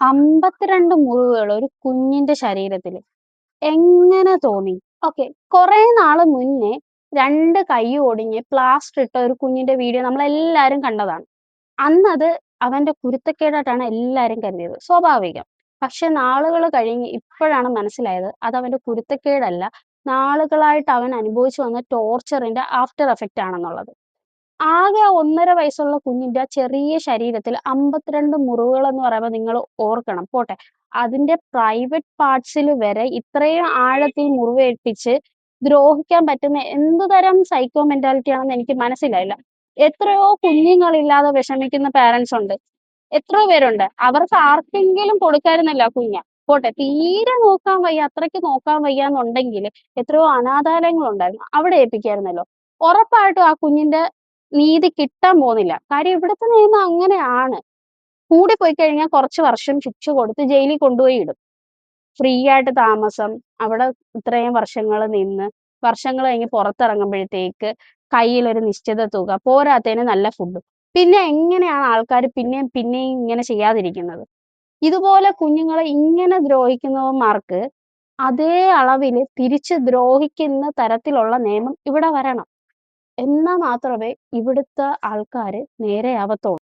52 മുറിവുകൾ ഒരു കുഞ്ഞിന്റെ ശരീരത്തില്. എങ്ങനെ തോന്നി? ഓക്കെ. കുറെ നാള് മുന്നേ 2 കൈയും ഒടിഞ്ഞ് പ്ലാസ്റ്റർ ഇട്ട ഒരു കുഞ്ഞിന്റെ വീഡിയോ നമ്മളെല്ലാരും കണ്ടതാണ്. അന്നത് അവന്റെ കുരുത്തക്കേടായിട്ടാണ് എല്ലാരും കരുതിയത്. സ്വാഭാവികം. പക്ഷെ നാളുകള് കഴിഞ്ഞ് ഇപ്പോഴാണ് മനസ്സിലായത് അതവന്റെ കുരുത്തക്കേടല്ല, നാളുകളായിട്ട് അവൻ അനുഭവിച്ചു വന്ന ടോർച്ചറിന്റെ ആഫ്റ്റർ എഫക്റ്റ് ആണെന്നുള്ളത്. ആകെ 1.5 വയസ്സുള്ള കുഞ്ഞിന്റെ ആ ചെറിയ ശരീരത്തിൽ 52 മുറിവുകളെന്ന് പറയുമ്പോ നിങ്ങള് ഓർക്കണം. പോട്ടെ, അതിന്റെ പ്രൈവറ്റ് പാർട്സില് വരെ ഇത്രയും ആഴത്തിൽ മുറിവേൽപ്പിച്ച് ദ്രോഹിക്കാൻ പറ്റുന്ന എന്ത് തരം സൈക്കോ മെന്റാലിറ്റി ആണെന്ന് എനിക്ക് മനസ്സിലായില്ല. എത്രയോ കുഞ്ഞുങ്ങളില്ലാതെ വിഷമിക്കുന്ന പാരന്റ്സ് ഉണ്ട്. എത്രയോ പേരുണ്ട്. അവർക്ക് ആർക്കെങ്കിലും കൊടുക്കായിരുന്നല്ലോ ആ കുഞ്ഞ്. പോട്ടെ, തീരെ നോക്കാൻ വയ്യ, അത്രയ്ക്ക് നോക്കാൻ വയ്യാന്നുണ്ടെങ്കില് എത്രയോ അനാഥാലയങ്ങളുണ്ടായിരുന്നു. അവിടെ ഏൽപ്പിക്കായിരുന്നല്ലോ. ഉറപ്പായിട്ടും ആ കുഞ്ഞിന്റെ നീതി കിട്ടാൻ പോകുന്നില്ല. കാര്യം ഇവിടുത്തെ നിയമം അങ്ങനെയാണ്. കൂടിപ്പോയി കഴിഞ്ഞാൽ കുറച്ച് വർഷം ശിക്ഷ കൊടുത്ത് ജയിലിൽ കൊണ്ടുപോയി ഇടും. ഫ്രീ ആയിട്ട് താമസം, അവിടെ ഇത്രയും വർഷങ്ങള് നിന്ന്, വർഷങ്ങൾ കഴിഞ്ഞ് പുറത്തിറങ്ങുമ്പഴത്തേക്ക് കയ്യിലൊരു നിശ്ചിത തുക, പോരാത്തതിന് നല്ല ഫുഡും. പിന്നെ എങ്ങനെയാണ് ആൾക്കാര് പിന്നെയും പിന്നെയും ഇങ്ങനെ ചെയ്യാതിരിക്കുന്നത്? ഇതുപോലെ കുഞ്ഞുങ്ങളെ ഇങ്ങനെ ദ്രോഹിക്കുന്നവന്മാർക്ക് അതേ അളവില് തിരിച്ച് ദ്രോഹിക്കുന്ന തരത്തിലുള്ള നിയമം ഇവിടെ വരണം. എന്നാ മാത്രമേ ഇവിടുത്തെ ആൾക്കാര് നേരെയാവത്തുള്ളൂ.